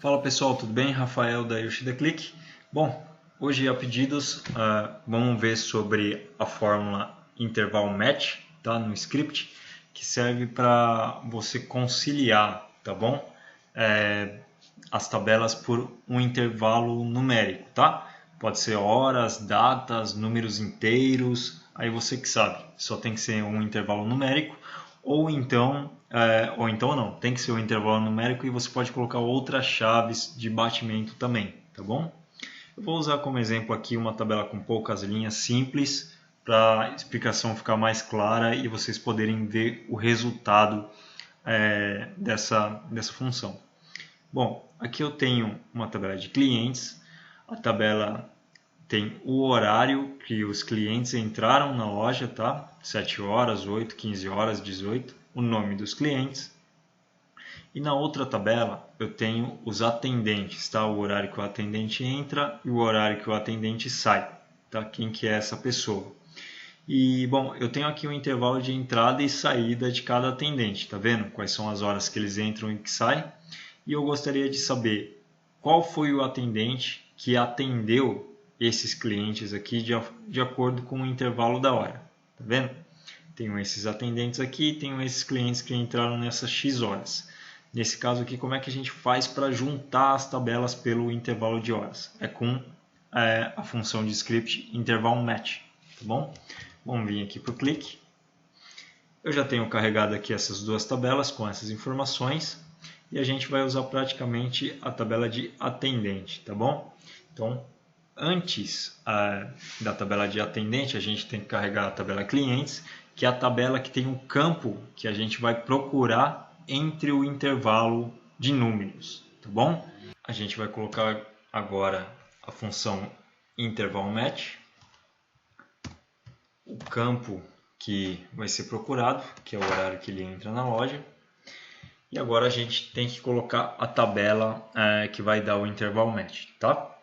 Fala pessoal, tudo bem? Rafael da Yoshida Click. Bom, hoje a pedidos vamos ver sobre a fórmula interval match, tá? No script, que serve para você conciliar, tá bom? As tabelas por um intervalo numérico, tá? Pode ser horas, datas, números inteiros, aí você que sabe. Só tem que ser um intervalo numérico ou então não, tem que ser um intervalo numérico e você pode colocar outras chaves de batimento também, tá bom? Eu vou usar como exemplo aqui uma tabela com poucas linhas simples para a explicação ficar mais clara e vocês poderem ver o resultado dessa função. Bom, aqui eu tenho uma tabela de clientes, a tabela tem o horário que os clientes entraram na loja, tá? 7 horas, 8, 15 horas, 18, o nome dos clientes. E na outra tabela eu tenho os atendentes, tá? O horário que o atendente entra e o horário que o atendente sai, tá? Quem que é essa pessoa. E, bom, eu tenho aqui um intervalo de entrada e saída de cada atendente, tá vendo? Quais são as horas que eles entram e que saem. E eu gostaria de saber qual foi o atendente que atendeu esses clientes aqui de acordo com o intervalo da hora. Tá vendo? Tenho esses atendentes aqui, tenho esses clientes que entraram nessas X horas. Nesse caso aqui, como é que a gente faz para juntar as tabelas pelo intervalo de horas? É com a função de script interval match, tá bom? Vamos vir aqui para o clique. Eu já tenho carregado aqui essas duas tabelas com essas informações e a gente vai usar praticamente a tabela de atendente, tá bom? Então, antes da tabela de atendente, a gente tem que carregar a tabela clientes, que é a tabela que tem um campo que a gente vai procurar entre o intervalo de números, tá bom? A gente vai colocar agora a função interval match, o campo que vai ser procurado, que é o horário que ele entra na loja. E agora a gente tem que colocar a tabela que vai dar o interval match, tá?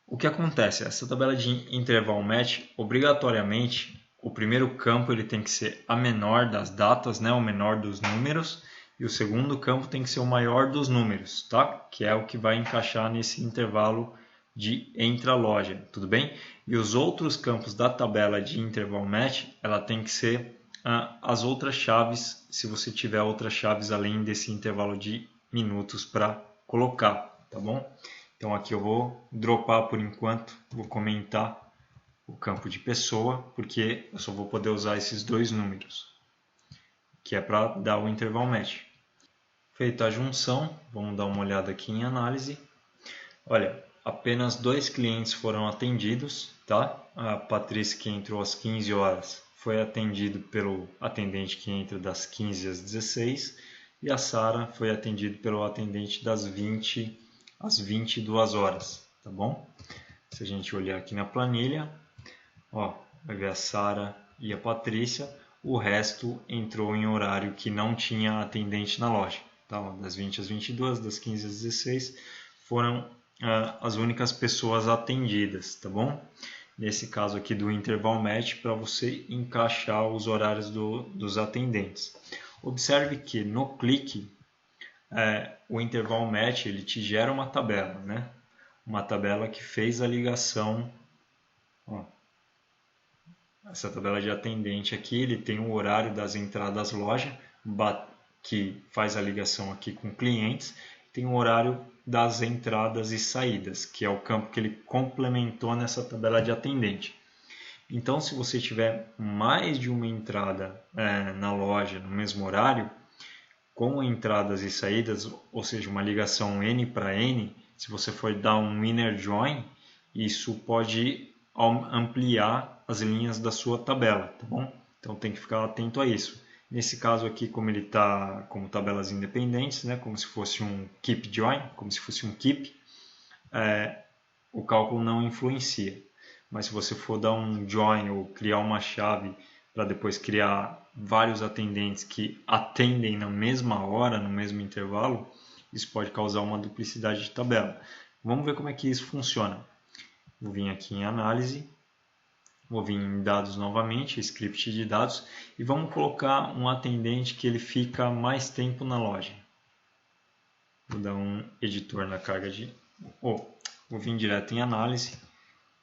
O que acontece? Essa tabela de interval match, obrigatoriamente, o primeiro campo ele tem que ser a menor das datas, né? O menor dos números, e o segundo campo tem que ser o maior dos números, tá? Que é o que vai encaixar nesse intervalo de entra-loja, tudo bem? E os outros campos da tabela de interval match, ela tem que ser as outras chaves, se você tiver outras chaves além desse intervalo de minutos para colocar, tá bom? Então aqui eu vou dropar por enquanto, vou comentar o campo de pessoa, porque eu só vou poder usar esses dois números, que é para dar o interval match. Feita a junção, vamos dar uma olhada aqui em análise. Olha, apenas 2 clientes foram atendidos, tá? A Patrícia, que entrou às 15 horas, foi atendido pelo atendente que entra das 15 às 16, e a Sara foi atendida pelo atendente das 20 às 22 horas, tá bom? Se a gente olhar aqui na planilha, ó, vai ver a Sara e a Patrícia, o resto entrou em horário que não tinha atendente na loja, tá? Das 20 às 22, das 15 às 16 foram as únicas pessoas atendidas, tá bom? Nesse caso aqui do interval match, para você encaixar os horários dos atendentes. Observe que no clique, o interval match ele te gera uma tabela, né? Uma tabela que fez a ligação. Ó, essa tabela de atendente aqui, ele tem o horário das entradas loja, que faz a ligação aqui com clientes, tem o horário das entradas e saídas, que é o campo que ele complementou nessa tabela de atendente. Então, se você tiver mais de uma entrada na loja no mesmo horário, com entradas e saídas, ou seja, uma ligação N para N, se você for dar um inner join, isso pode ampliar as linhas da sua tabela, tá bom? Então tem que ficar atento a isso. Nesse caso aqui, como ele está como tabelas independentes, né, como se fosse um keep join, como se fosse um keep, o cálculo não influencia. Mas se você for dar um join ou criar uma chave para depois criar vários atendentes que atendem na mesma hora, no mesmo intervalo, isso pode causar uma duplicidade de tabela. Vamos ver como é que isso funciona. Vou vir aqui em análise, vou vir em dados novamente, script de dados, e vamos colocar um atendente que ele fica mais tempo na loja. Vou dar um editor na carga de... vou vir direto em análise.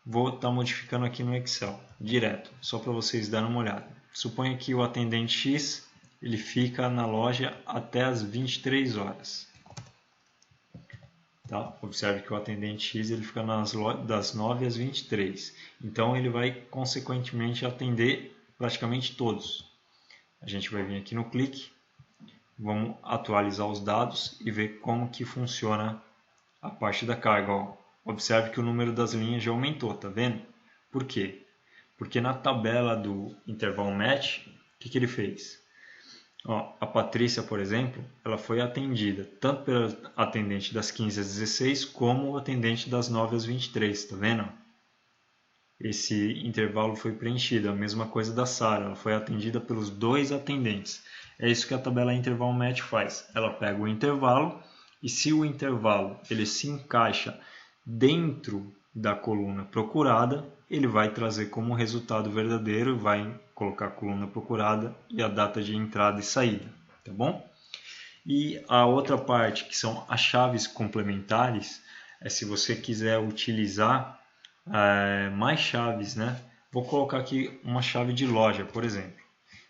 Vou estar modificando aqui no Excel, direto, só para vocês darem uma olhada. Suponha que o atendente X ele fica na loja até as 23 horas. Tá? Observe que o atendente X ele fica das 9 às 23. Então ele vai consequentemente atender praticamente todos. A gente vai vir aqui no clique, vamos atualizar os dados e ver como que funciona a parte da carga. Ó. Observe que o número das linhas já aumentou, tá vendo? Por quê? Porque na tabela do interval match, o que ele fez? Ó, a Patrícia, por exemplo, ela foi atendida tanto pelo atendente das 15 às 16 como o atendente das 9 às 23, tá vendo? Esse intervalo foi preenchido, a mesma coisa da Sara, ela foi atendida pelos dois atendentes. É isso que a tabela interval match faz. Ela pega o intervalo e se o intervalo ele se encaixa dentro da coluna procurada, ele vai trazer como resultado verdadeiro, vai colocar a coluna procurada e a data de entrada e saída, tá bom? E a outra parte, que são as chaves complementares, é se você quiser utilizar mais chaves, né? Vou colocar aqui uma chave de loja, por exemplo.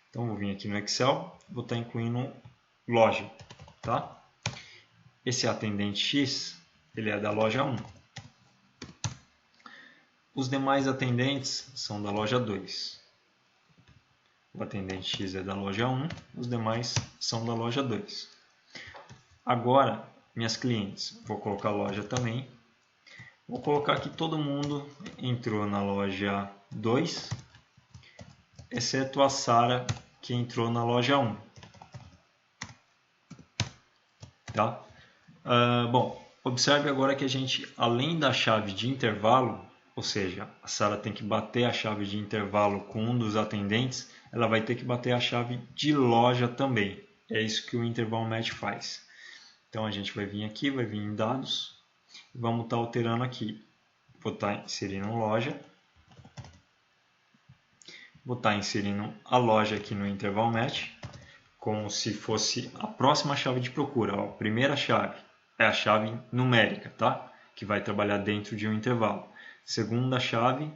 Então, vou vir aqui no Excel, vou estar incluindo loja, tá? Esse atendente X, ele é da loja 1. Os demais atendentes são da loja 2. O atendente X é da loja 1, os demais são da loja 2. Agora, minhas clientes, vou colocar loja também. Vou colocar que todo mundo entrou na loja 2, exceto a Sara, que entrou na loja 1. Tá? Bom, observe agora que a gente, além da chave de intervalo, ou seja, a Sara tem que bater a chave de intervalo com um dos atendentes, ela vai ter que bater a chave de loja também. É isso que o interval match faz. Então a gente vai vir aqui, vai vir em dados, e vamos estar alterando aqui. Vou estar inserindo loja. Vou estar inserindo a loja aqui no interval match, como se fosse a próxima chave de procura. Ó, a primeira chave é a chave numérica, tá? Que vai trabalhar dentro de um intervalo. Segunda chave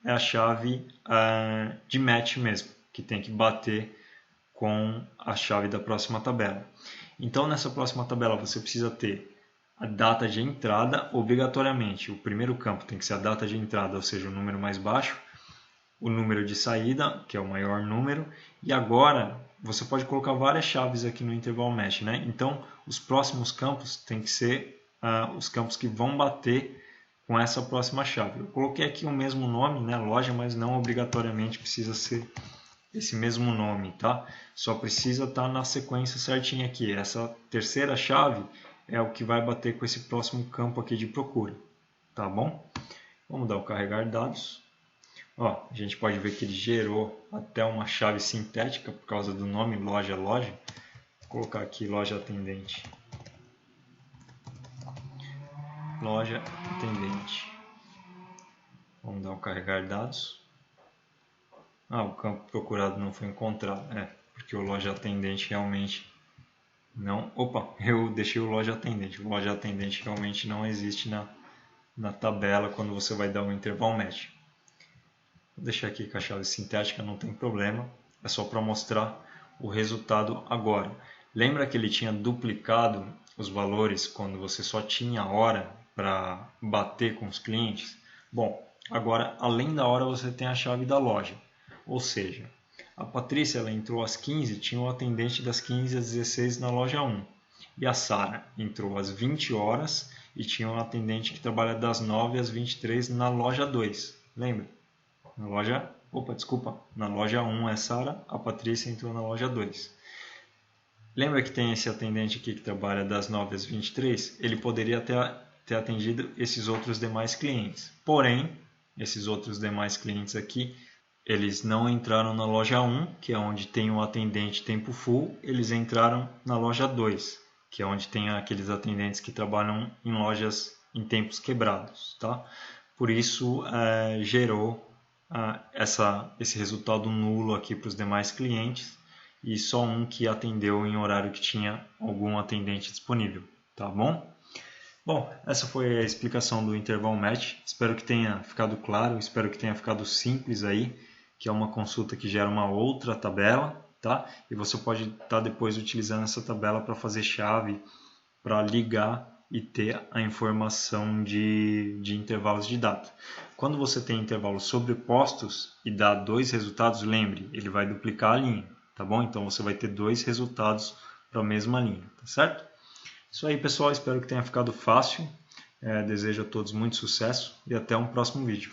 é a chave de match mesmo, que tem que bater com a chave da próxima tabela. Então, nessa próxima tabela, você precisa ter a data de entrada, obrigatoriamente. O primeiro campo tem que ser a data de entrada, ou seja, o número mais baixo, o número de saída, que é o maior número, e agora você pode colocar várias chaves aqui no interval match, né? Então, os próximos campos tem que ser os campos que vão bater com essa próxima chave. Eu coloquei aqui o mesmo nome, né, loja, mas não obrigatoriamente precisa ser esse mesmo nome, tá? Só precisa estar na sequência certinha aqui. Essa terceira chave é o que vai bater com esse próximo campo aqui de procura, tá bom? Vamos dar o carregar dados. Ó, a gente pode ver que ele gerou até uma chave sintética por causa do nome loja. Vou colocar aqui loja atendente. Loja atendente. Vamos dar um carregar dados. O campo procurado não foi encontrado. Porque o loja atendente realmente não... eu deixei o loja atendente. O loja atendente realmente não existe na tabela quando você vai dar um interval match. Vou deixar aqui com a chave sintética, não tem problema. É só para mostrar o resultado agora. Lembra que ele tinha duplicado os valores quando você só tinha hora para bater com os clientes? Bom, agora além da hora você tem a chave da loja. Ou seja, a Patrícia ela entrou às 15, tinha o atendente das 15 às 16 na loja 1. E a Sara entrou às 20 horas e tinha um atendente que trabalha das 9 às 23 na loja 2. Lembra? Na loja 1 é Sara, a Patrícia entrou na loja 2. Lembra que tem esse atendente aqui que trabalha das 9 às 23? Ele poderia ter atendido esses outros demais clientes. Porém, esses outros demais clientes aqui, eles não entraram na loja 1, que é onde tem o atendente tempo full, eles entraram na loja 2, que é onde tem aqueles atendentes que trabalham em lojas em tempos quebrados. Tá? Por isso, gerou esse resultado nulo aqui para os demais clientes e só um que atendeu em horário que tinha algum atendente disponível. tá bom? Bom, essa foi a explicação do interval match. Espero que tenha ficado claro, espero que tenha ficado simples aí, que é uma consulta que gera uma outra tabela, tá? E você pode estar depois utilizando essa tabela para fazer chave, para ligar e ter a informação de intervalos de dado. Quando você tem intervalos sobrepostos e dá dois resultados, lembre, ele vai duplicar a linha, tá bom? Então você vai ter dois resultados para a mesma linha, tá certo? Isso aí, pessoal, espero que tenha ficado fácil. Desejo a todos muito sucesso e até um próximo vídeo.